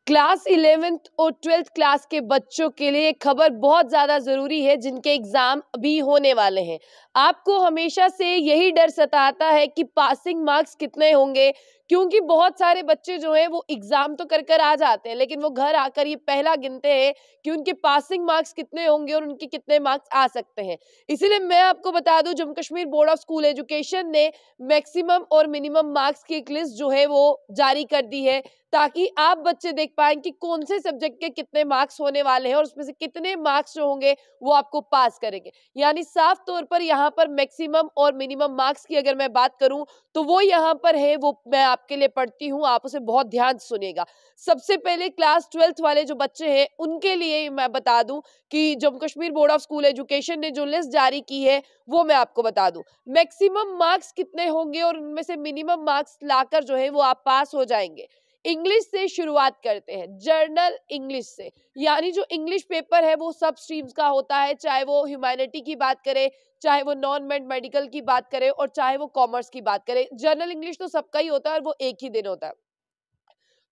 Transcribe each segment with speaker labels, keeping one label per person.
Speaker 1: Class 11th और 12th class के बच्चों के लिए खबर बहुत ज़्यादा ज़रूरी है जिनके एग्ज़ाम अभी होने वाले हैं। आपको हमेशा से यही डर सताता है कि पासिंग मार्क्स कितने होंगे, क्योंकि बहुत सारे बच्चे जो हैं वो एग्ज़ाम तो कर आ जाते हैं, लेकिन वो घर आकर ये पहला गिनते हैं कि उनके पासिंग मार्क्स कितने होंगे और उनके कितने मार्क्स आ सकते हैं। इसीलिए मैं आपको बता दूं, Jammu Kashmir board of school education ने मैक्सिमम और मिनिमम मार्क्स की एक लिस्ट जो है वो जारी कर दी है, ताकि आप बच्चे देख पाएं कि कौन से सब्जेक्ट के कितने मार्क्स होने वाले हैं और उसमें से कितने मार्क्स जो होंगे वो आपको पास करेंगे। यानी साफ तौर पर यहाँ पर मैक्सिमम और मिनिमम मार्क्स की अगर मैं बात करूं तो वो यहाँ पर है, वो मैं आपके लिए पढ़ती हूँ, आप उसे बहुत ध्यान से सुनिएगा। सबसे पहले क्लास 12th वाले जो बच्चे हैं उनके लिए मैं बता दूं कि Jammu Kashmir board of school education ने जो लिस्ट जारी की है वो मैं आपको बता दूं। मैक्सिमम मार्क्स कितने होंगे और उनमें से मिनिमम मार्क्स लाकर जो है वो आप पास हो जाएंगे। इंग्लिश से शुरुआत करते हैं, जर्नल इंग्लिश से। यानी जो इंग्लिश पेपर है वो सब स्ट्रीम्स का होता है, चाहे वो ह्यूमैनिटी की बात करें, चाहे वो नॉन मेडिकल की बात करें और चाहे वो कॉमर्स की बात करें। जर्नल इंग्लिश तो सबका ही होता है और वो एक ही दिन होता है।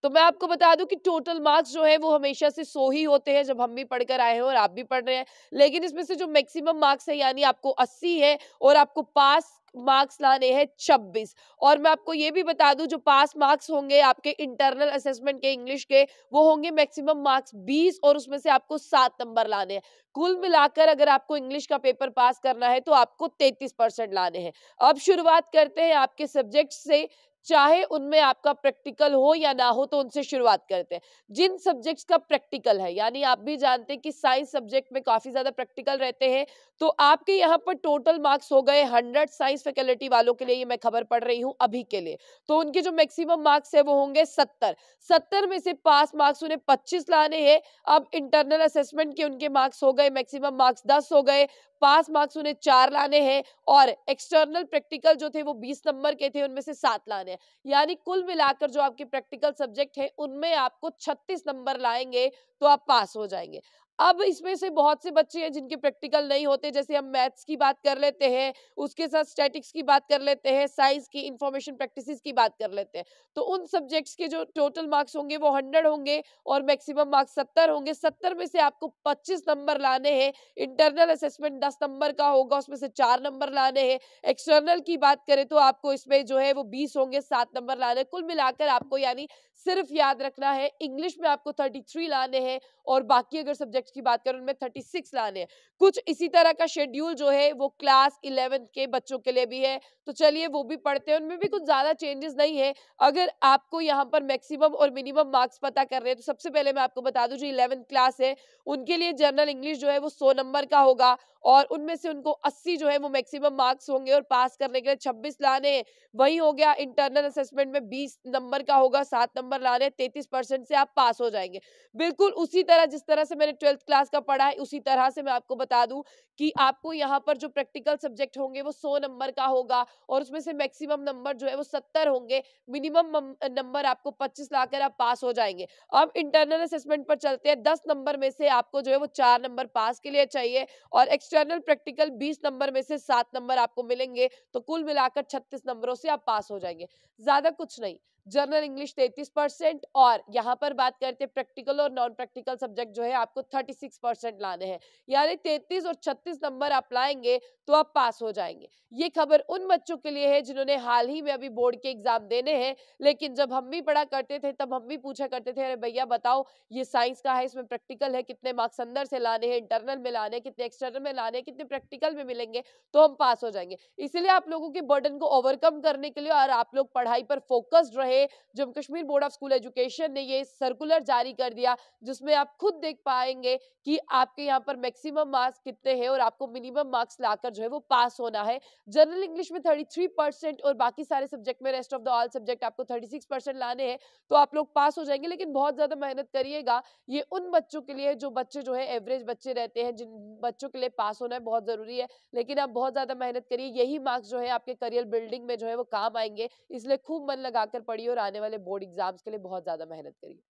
Speaker 1: तो मैं आपको बता दूं कि टोटल मार्क्स जो है वो हमेशा से 100 ही होते हैं, जब हम भी पढ़कर आए हैं और आप भी पढ़ रहे हैं। लेकिन इसमें से जो मैक्सिमम मार्क्स है यानी आपको 80 है और आपको पास मार्क्स लाने हैं 26। और मैं आपको ये भी बता दूं, जो पास मार्क्स होंगे आपके इंटरनल असेसमेंट के इंग्लिश के, वो होंगे मैक्सिमम मार्क्स 20 और उसमें से आपको 7 नंबर लाने हैं। कुल मिलाकर अगर आपको इंग्लिश का पेपर पास करना है तो आपको 33% लाने हैं। अब शुरुआत करते हैं आपके सब्जेक्ट से, चाहे उनमें आपका प्रैक्टिकल हो या ना हो, तो उनसे शुरुआत करते हैं। जिन सब्जेक्ट्स का प्रैक्टिकल है, यानी आप भी जानते हैं कि साइंस सब्जेक्ट में काफी ज्यादा प्रैक्टिकल रहते हैं, तो आपके यहाँ पर टोटल मार्क्स हो गए 100 साइंस फैकल्टी वालों के लिए, ये मैं खबर पढ़ रही हूँ अभी के लिए। तो उनके जो मैक्सिमम मार्क्स है वो होंगे 70 में से पास मार्क्स उन्हें 25 लाने हैं। अब इंटरनल असेसमेंट के उनके मार्क्स हो गए, मैक्सिमम मार्क्स 10 हो गए, पास मार्क्स उन्हें 4 लाने हैं और एक्सटर्नल प्रैक्टिकल जो थे वो 20 नंबर के थे, उनमें से 7 लाने हैं। यानी कुल मिलाकर जो आपके प्रैक्टिकल सब्जेक्ट है उनमें आपको 36 नंबर लाएंगे तो आप पास हो जाएंगे। अब इसमें से बहुत से बच्चे हैं जिनके प्रैक्टिकल नहीं होते, जैसे हम मैथ्स की बात कर लेते हैं, उसके साथ स्टैटिक्स की बात कर लेते हैं, साइंस की इंफॉर्मेशन प्रैक्टिसेस की बात कर लेते हैं। तो उन सब्जेक्ट्स के जो टोटल मार्क्स होंगे वो 100 होंगे और मैक्सिमम मार्क्स 70 होंगे। 70 में से आपको 25 नंबर लाने हैं। इंटरनल असेसमेंट 10 नंबर का होगा, उसमें से 4 नंबर लाने हैं। एक्सटर्नल की बात करें तो आपको इसमें जो है वो 20 होंगे, 7 नंबर लाने। कुल मिलाकर आपको यानी सिर्फ याद रखना है, इंग्लिश में आपको 33 लाने हैं और बाकी अगर सब्जेक्ट्स की बात करें उनमें 36 लाने हैं। कुछ इसी तरह का शेड्यूल जो है वो क्लास 11 के बच्चों के लिए भी है, तो चलिए वो भी पढ़ते हैं। उनमें भी कुछ ज्यादा चेंजेस नहीं है। अगर आपको यहाँ पर मैक्सिमम और मिनिमम मार्क्स पता कर रहे हैं तो सबसे पहले मैं आपको बता दूं, जो 11th क्लास है उनके लिए जनरल इंग्लिश जो है वो 100 नंबर का होगा और उनमें से उनको 80 जो है वो मैक्सिमम मार्क्स होंगे और पास करने के लिए 26 लाने हैं। वही हो गया इंटरनल असेसमेंट में 20 नंबर का होगा, 7 नंबर लाने, 33% से आप पास हो जाएंगे। बिल्कुल उसी तरह जिस तरह से मैंने 12th क्लास का पढ़ा है उसी तरह से मैं आपको बता दूं कि आपको यहाँ पर जो प्रैक्टिकल सब्जेक्ट होंगे वो 100 नंबर का होगा और उसमें से मैक्सिमम नंबर जो है वो 70 होंगे, मिनिमम नंबर आपको 25 लाकर आप पास हो जाएंगे। अब इंटरनल असेसमेंट पर चलते हैं। 10 नंबर में से आपको जो है वो 4 नंबर पास के लिए चाहिए और एक्सटर्नल प्रैक्टिकल 20 नंबर में से 7 नंबर आपको मिलेंगे, तो कुल मिलाकर 36 नंबरों से आप पास हो जाएंगे। ज्यादा कुछ नहीं। जनरल इंग्लिश 33% और यहाँ पर बात करते हैं प्रैक्टिकल और नॉन प्रैक्टिकल सब्जेक्ट जो है आपको 36% लाने हैं। यानी 33 और 36 नंबर आप लाएंगे तो आप पास हो जाएंगे। ये खबर उन बच्चों के लिए है जिन्होंने हाल ही में अभी बोर्ड के एग्जाम देने हैं, लेकिन जब हम भी पढ़ा करते थे तब हम भी पूछा करते थे, अरे भैया बताओ ये साइंस का है, इसमें प्रैक्टिकल है, कितने मार्क्स अंदर से लाने हैं, इंटरनल में लाने, कितने एक्सटर्नल में लाने, कितने प्रैक्टिकल में मिलेंगे तो हम पास हो जाएंगे। इसलिए आप लोगों के बर्डन को ओवरकम करने के लिए और आप लोग पढ़ाई पर फोकस्ड रहे, Jammu Kashmir board of school education ने ये सर्कुलर जारी कर दिया, जिसमें आप खुद देख पाएंगे कि आपके यहाँ पर मैक्सिमम मार्क्स कितने हैं और आपको मिनिमम मार्क्स लाकर जो है वो पास होना है। जनरल इंग्लिश में 33% और बाकी सारे सब्जेक्ट में, rest of the all subject, आपको 36% लाने हैं तो आप लोग पास हो जाएंगे। लेकिन बहुत ज्यादा मेहनत करिएगा। ये उन बच्चों के लिए जो बच्चे जो है एवरेज बच्चे रहते हैं, जिन बच्चों के लिए पास होना है बहुत जरूरी है। लेकिन आप बहुत ज्यादा मेहनत करिए, यही मार्क्स जो है आपके करियर बिल्डिंग में जो है वो काम आएंगे। इसलिए खूब मन लगाकर पढ़िए और आने वाले बोर्ड एग्जाम्स के लिए बहुत ज्यादा मेहनत करिए।